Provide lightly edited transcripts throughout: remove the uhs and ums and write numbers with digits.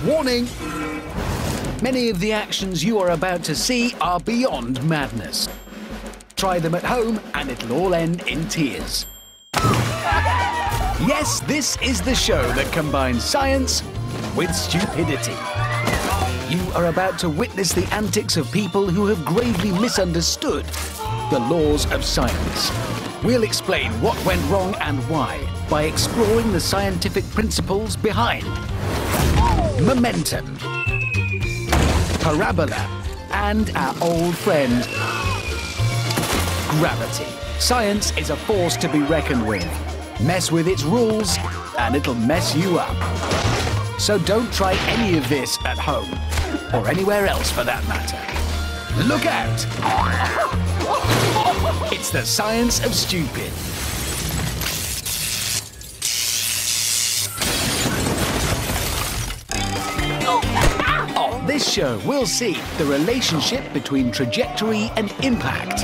Warning! Many of the actions you are about to see are beyond madness. Try them at home and it'll all end in tears. Yes, this is the show that combines science with stupidity. You are about to witness the antics of people who have gravely misunderstood the laws of science. We'll explain what went wrong and why by exploring the scientific principles behind momentum, parabola, and our old friend, gravity. Science is a force to be reckoned with. Mess with its rules, and it'll mess you up. So don't try any of this at home, or anywhere else for that matter. Look out! It's the science of stupid. On this show, we'll see the relationship between trajectory and impact,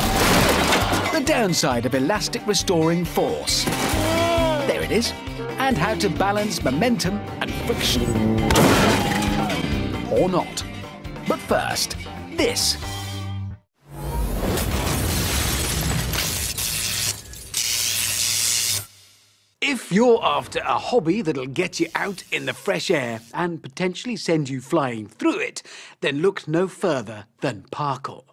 the downside of elastic restoring force, there it is, and how to balance momentum and friction. Or not. But first, this. If you're after a hobby that'll get you out in the fresh air and potentially send you flying through it, then look no further than parkour.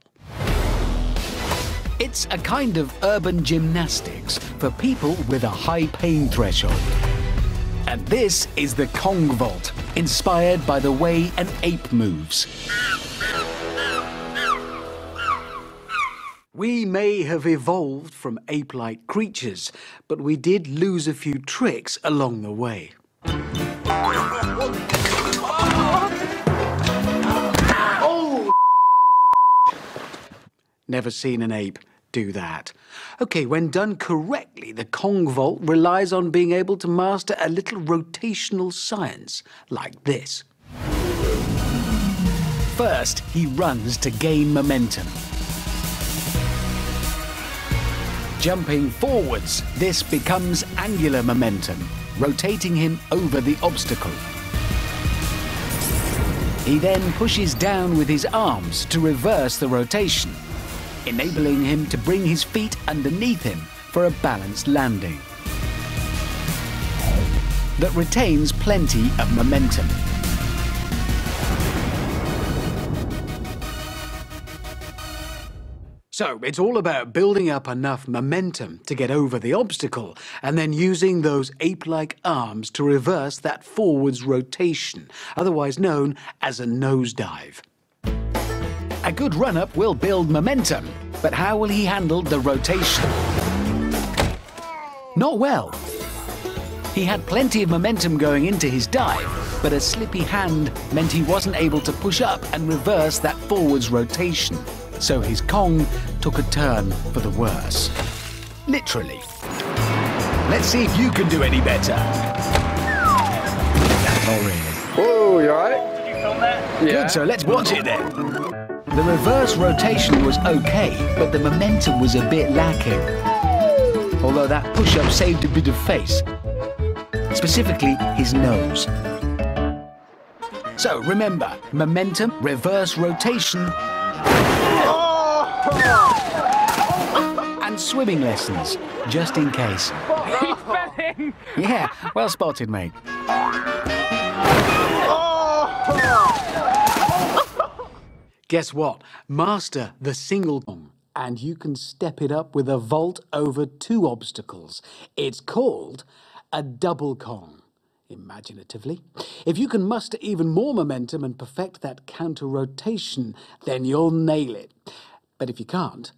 It's a kind of urban gymnastics for people with a high pain threshold. And this is the Kong Vault, inspired by the way an ape moves. We may have evolved from ape-like creatures, but we did lose a few tricks along the way. Oh! Never seen an ape do that. Okay, when done correctly, the Kong Vault relies on being able to master a little rotational science, like this. First, he runs to gain momentum. Jumping forwards, this becomes angular momentum, rotating him over the obstacle. He then pushes down with his arms to reverse the rotation, enabling him to bring his feet underneath him for a balanced landing that retains plenty of momentum. So it's all about building up enough momentum to get over the obstacle and then using those ape-like arms to reverse that forwards rotation, otherwise known as a nosedive. A good run-up will build momentum, but how will he handle the rotation? Not well. He had plenty of momentum going into his dive, but a slippy hand meant he wasn't able to push up and reverse that forwards rotation. So his Kong took a turn for the worse. Literally. Let's see if you can do any better. Not really. Whoa, you alright? Did you film that? Yeah. Good, so let's watch it then. The reverse rotation was okay, but the momentum was a bit lacking. Although that push-up saved a bit of face. Specifically, his nose. So remember, momentum, reverse rotation, and swimming lessons, just in case. He fell in! Yeah, well spotted, mate. Guess what? Master the single Kong, and you can step it up with a vault over 2 obstacles. It's called a double Kong, imaginatively. If you can muster even more momentum and perfect that counter-rotation, then you'll nail it. But if you can't,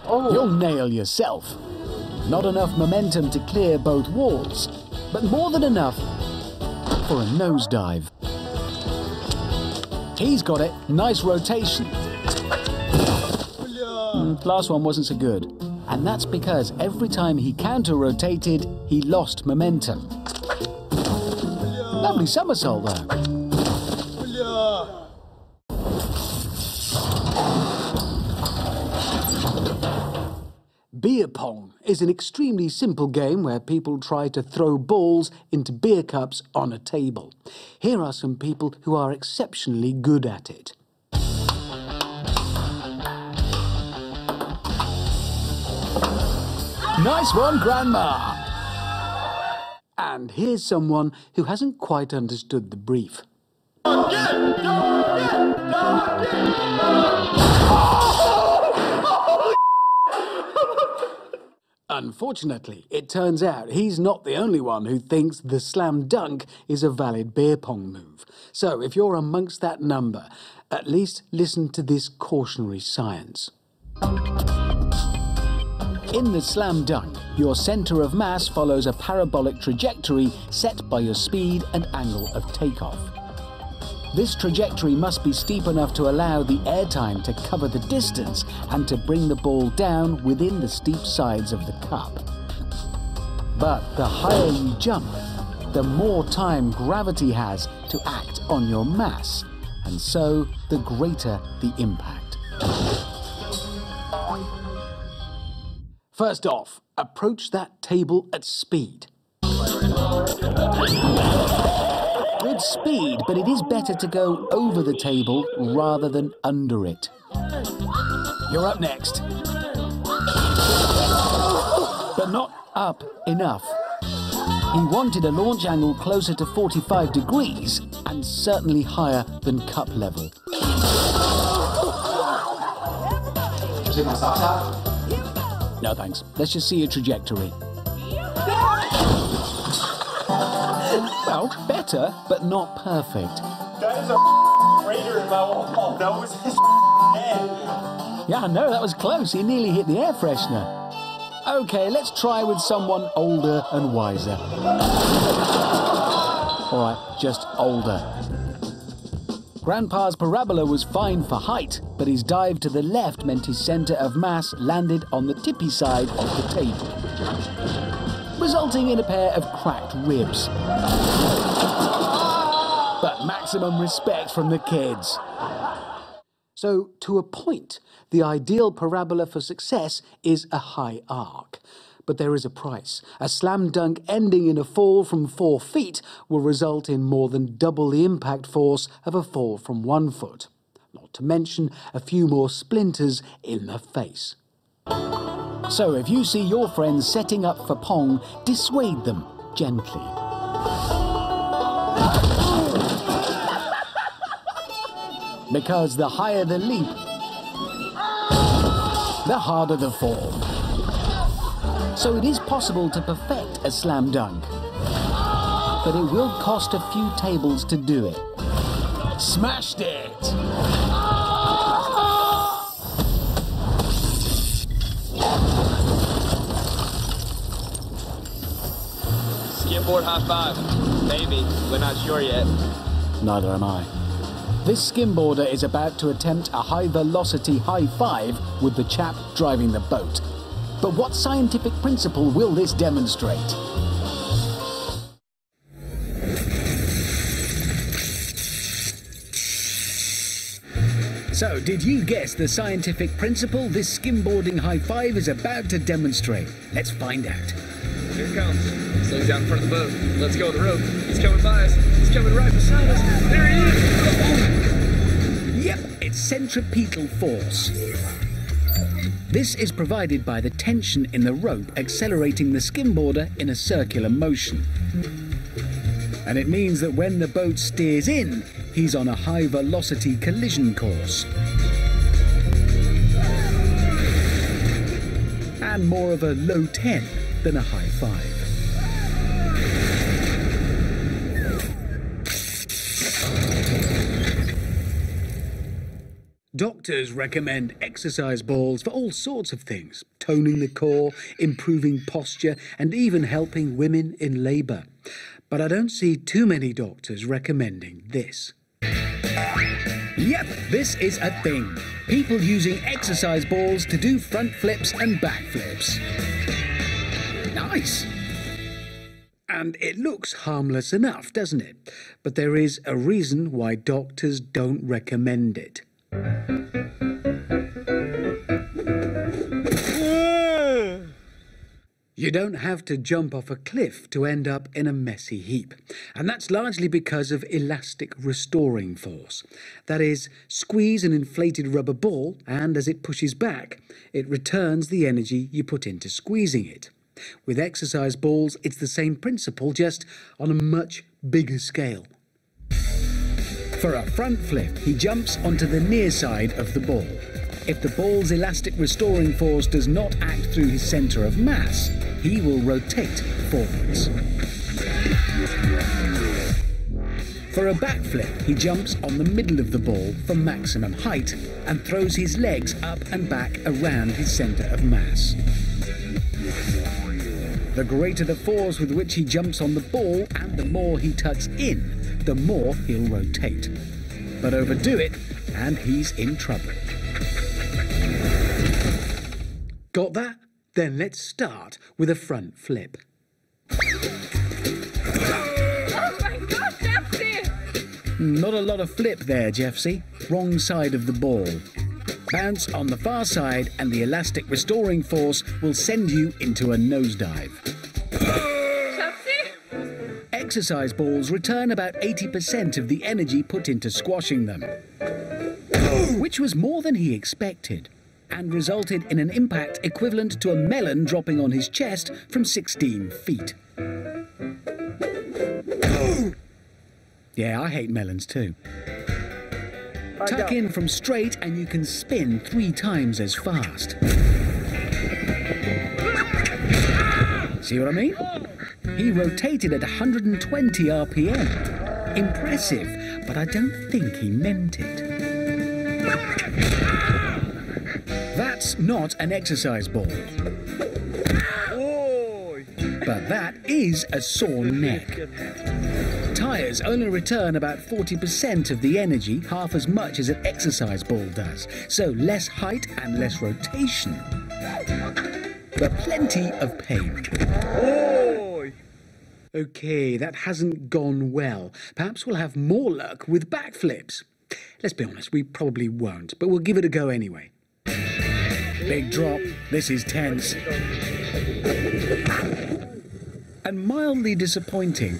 you'll nail yourself. Not enough momentum to clear both walls, but more than enough for a nosedive. He's got it. Nice rotation. Last one wasn't so good. And that's because every time he counter-rotated, he lost momentum. Lovely somersault, though. Beer pong is an extremely simple game where people try to throw balls into beer cups on a table. Here are some people who are exceptionally good at it. Nice one, Grandma! And here's someone who hasn't quite understood the brief. Unfortunately, it turns out he's not the only one who thinks the slam dunk is a valid beer pong move. So if you're amongst that number, at least listen to this cautionary science. In the slam dunk, your centre of mass follows a parabolic trajectory set by your speed and angle of takeoff. This trajectory must be steep enough to allow the airtime to cover the distance and to bring the ball down within the steep sides of the cup. But the higher you jump, the more time gravity has to act on your mass, and so the greater the impact. First off, approach that table at speed. Good speed, but it is better to go over the table rather than under it. You're up next. But not up enough. He wanted a launch angle closer to 45 degrees and certainly higher than cup level. Take my socks out? No thanks. Let's just see your trajectory. Well, better, but not perfect. That is a crater in my wall. That was his head. Yeah, I know, that was close. He nearly hit the air freshener. OK, let's try with someone older and wiser. All right, just older. Grandpa's parabola was fine for height, but his dive to the left meant his centre of mass landed on the tippy side of the table, resulting in a pair of cracked ribs. But maximum respect from the kids. So, to a point, the ideal parabola for success is a high arc. But there is a price. A slam dunk ending in a fall from 4 feet will result in more than double the impact force of a fall from 1 foot. Not to mention a few more splinters in the face. So if you see your friends setting up for pong, dissuade them gently. Because the higher the leap, the harder the fall. So it is possible to perfect a slam dunk, but it will cost a few tables to do it. Smashed it! Skimboard high five. Maybe. We're not sure yet. Neither am I. This skimboarder is about to attempt a high-velocity high five with the chap driving the boat. But what scientific principle will this demonstrate? So, did you guess the scientific principle this skimboarding high five is about to demonstrate? Let's find out. Here it comes. Slows down in front of the boat. Let's go with the rope. He's coming by us. He's coming right beside us. There he is. Yep, it's centripetal force. This is provided by the tension in the rope accelerating the skimboarder in a circular motion. And it means that when the boat steers in, he's on a high-velocity collision course. And more of a low 10 than a high 5. Doctors recommend exercise balls for all sorts of things, toning the core, improving posture, and even helping women in labour. But I don't see too many doctors recommending this. Yep, this is a thing. People using exercise balls to do front flips and back flips. Nice! And it looks harmless enough, doesn't it? But there is a reason why doctors don't recommend it. You don't have to jump off a cliff to end up in a messy heap. And that's largely because of elastic restoring force. That is, squeeze an inflated rubber ball and as it pushes back, it returns the energy you put into squeezing it. With exercise balls, it's the same principle, just on a much bigger scale. For a front flip, he jumps onto the near side of the ball. If the ball's elastic restoring force does not act through his centre of mass, he will rotate forwards. For a backflip, he jumps on the middle of the ball for maximum height and throws his legs up and back around his centre of mass. The greater the force with which he jumps on the ball and the more he tucks in, the more he'll rotate. But overdo it and he's in trouble. Got that? Then let's start with a front flip. Oh my God, Jeffsy! Not a lot of flip there, Jeffsy. Wrong side of the ball. Bounce on the far side and the elastic restoring force will send you into a nosedive. Jeffsy? Exercise balls return about 80% of the energy put into squashing them, which was more than he expected, and resulted in an impact equivalent to a melon dropping on his chest from 16 feet. Yeah, I hate melons too. Tuck in from straight and you can spin 3 times as fast. See what I mean? He rotated at 120 RPM. Impressive, but I don't think he meant it. That's not an exercise ball. But that is a sore neck. Tyres only return about 40% of the energy, half as much as an exercise ball does. So less height and less rotation, but plenty of pain. Okay, that hasn't gone well. Perhaps we'll have more luck with backflips. Let's be honest, we probably won't, but we'll give it a go anyway. Big drop. This is tense. And mildly disappointing.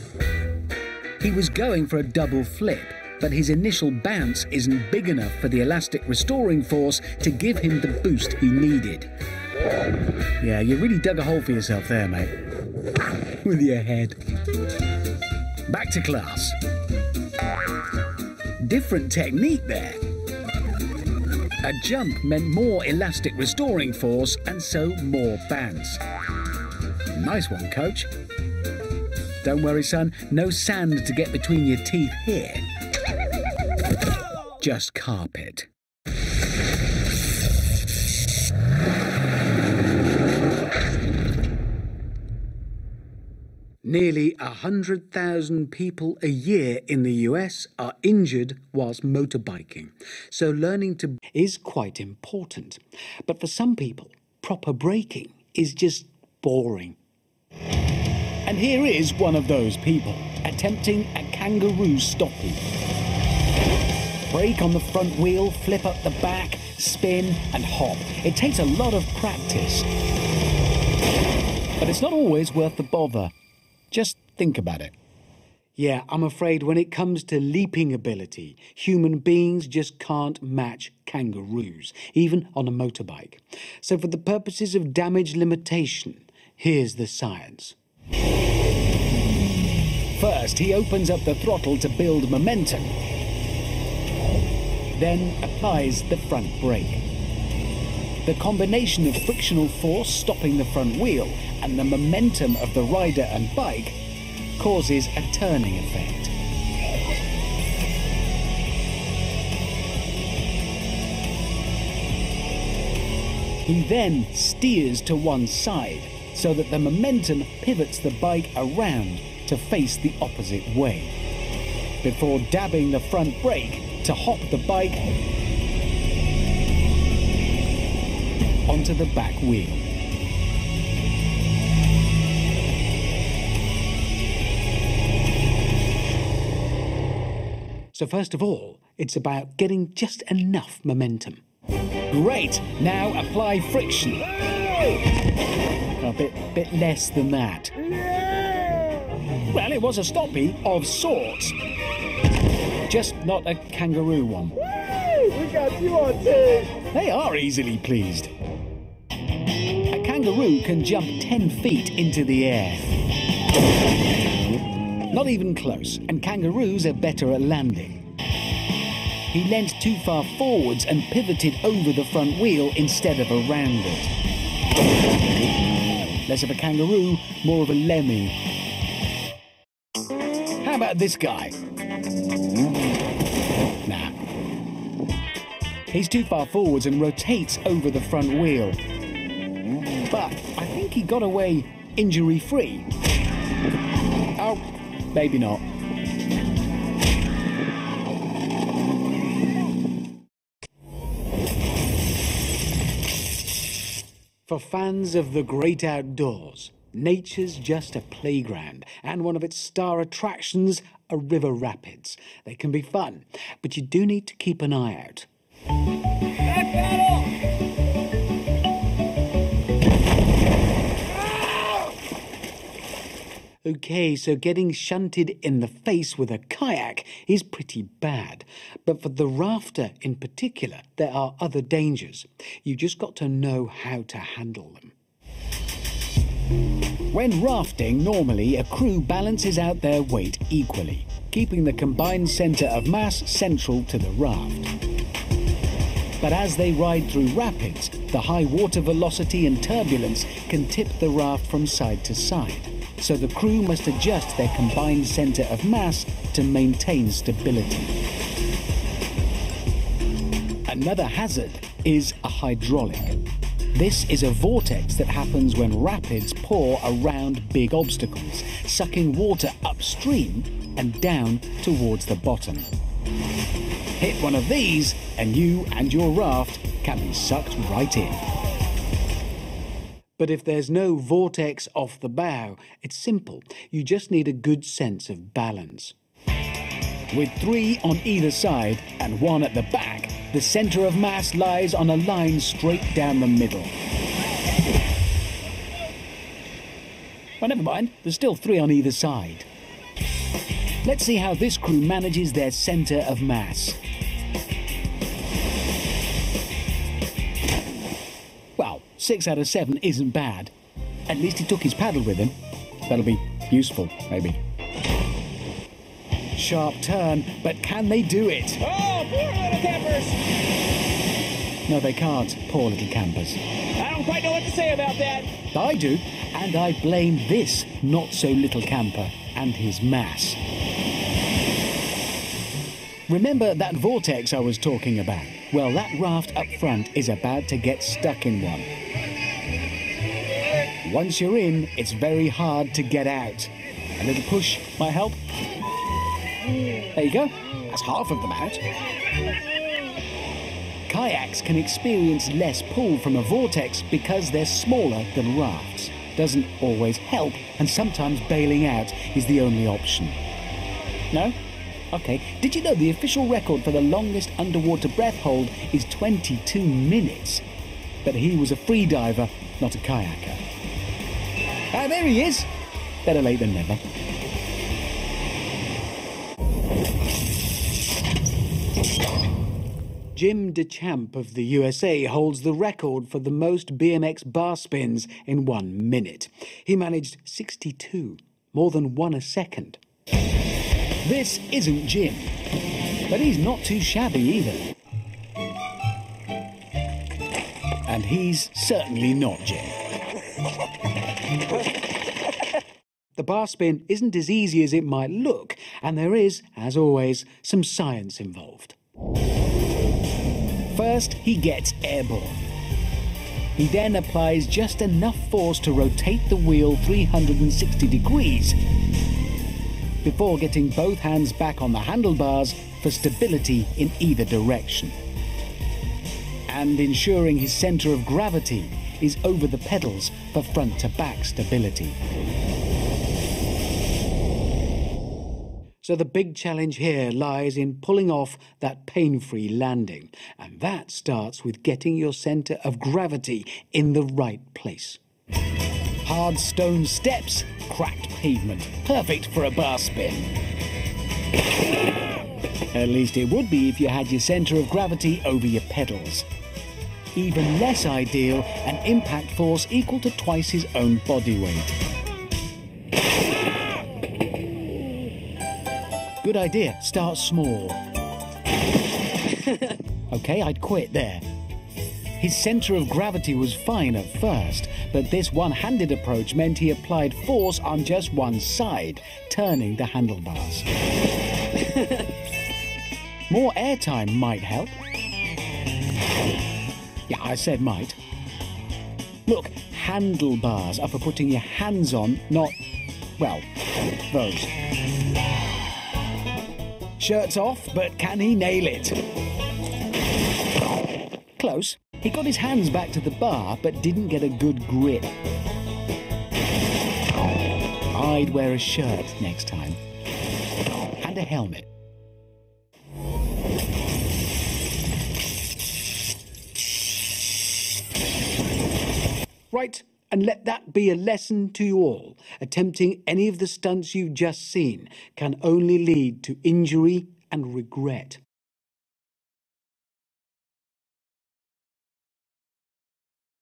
He was going for a double flip, but his initial bounce isn't big enough for the elastic restoring force to give him the boost he needed. Yeah, you really dug a hole for yourself there, mate. With your head. Back to class. Different technique there. A jump meant more elastic restoring force and so more bounce. Nice one, coach. Don't worry, son, no sand to get between your teeth here. Just carpet. Nearly 100,000 people a year in the US are injured whilst motorbiking, so learning to is quite important. But for some people, proper braking is just boring. And here is one of those people, attempting a kangaroo stoppie. Brake on the front wheel, flip up the back, spin and hop. It takes a lot of practice. But it's not always worth the bother. Just think about it. Yeah, I'm afraid when it comes to leaping ability, human beings just can't match kangaroos, even on a motorbike. So for the purposes of damage limitation, here's the science. First, he opens up the throttle to build momentum, then applies the front brake. The combination of frictional force stopping the front wheel and the momentum of the rider and bike causes a turning effect. He then steers to one side so that the momentum pivots the bike around to face the opposite way, before dabbing the front brake to hop the bike onto the back wheel. So first of all, it's about getting just enough momentum. Great! Now apply friction. A bit less than that. Well, it was a stoppie of sorts. Just not a kangaroo one. We got you on tape. They are easily pleased. A kangaroo can jump 10 feet into the air. Not even close, and kangaroos are better at landing. He leant too far forwards and pivoted over the front wheel instead of around it. Less of a kangaroo, more of a lemming. How about this guy? Nah. He's too far forwards and rotates over the front wheel. But I think he got away injury-free. Oh, maybe not. For fans of the great outdoors, nature's just a playground, and one of its star attractions are river rapids. They can be fun, but you do need to keep an eye out. Okay, so getting shunted in the face with a kayak is pretty bad. But for the rafter in particular, there are other dangers. You just got to know how to handle them. When rafting, normally a crew balances out their weight equally, keeping the combined centre of mass central to the raft. But as they ride through rapids, the high water velocity and turbulence can tip the raft from side to side. So the crew must adjust their combined centre of mass to maintain stability. Another hazard is a hydraulic. This is a vortex that happens when rapids pour around big obstacles, sucking water upstream and down towards the bottom. Hit one of these and you and your raft can be sucked right in. But if there's no vortex off the bow, it's simple. You just need a good sense of balance. With 3 on either side and 1 at the back, the centre of mass lies on a line straight down the middle. Well, never mind, there's still 3 on either side. Let's see how this crew manages their centre of mass. Well, 6 out of 7 isn't bad. At least he took his paddle with him. That'll be useful, maybe. Sharp turn, but can they do it? Oh, poor little campers. No, they can't, poor little campers. I don't quite know what to say about that. I do, and I blame this not-so-little camper and his mass. Remember that vortex I was talking about? Well, that raft up front is about to get stuck in one. Once you're in, it's very hard to get out. A little push might help. There you go. That's half of them out. Kayaks can experience less pull from a vortex because they're smaller than rafts. Doesn't always help, and sometimes bailing out is the only option. No? Okay. Did you know the official record for the longest underwater breath hold is 22 minutes? But he was a free diver, not a kayaker. Ah, there he is. Better late than never. Jim DeChamp of the USA holds the record for the most BMX bar spins in 1 minute. He managed 62, more than 1 a second. This isn't Jim, but he's not too shabby either. And he's certainly not Jim. The bar spin isn't as easy as it might look, and there is, as always, some science involved. First, he gets airborne. He then applies just enough force to rotate the wheel 360 degrees before getting both hands back on the handlebars for stability in either direction, and ensuring his centre of gravity is over the pedals for front-to-back stability. So the big challenge here lies in pulling off that pain-free landing, and that starts with getting your centre of gravity in the right place. Hard stone steps, cracked pavement. Perfect for a bar spin. At least it would be if you had your centre of gravity over your pedals. Even less ideal, an impact force equal to twice his own body weight. Good idea, start small. Okay, I'd quit there. His centre of gravity was fine at first, but this one-handed approach meant he applied force on just one side, turning the handlebars. More airtime might help. Yeah, I said might. Look, handlebars are for putting your hands on, not, well, those. Shirt's off, but can he nail it? Close. He got his hands back to the bar, but didn't get a good grip. I'd wear a shirt next time. And a helmet. Right, and let that be a lesson to you all. Attempting any of the stunts you've just seen can only lead to injury and regret.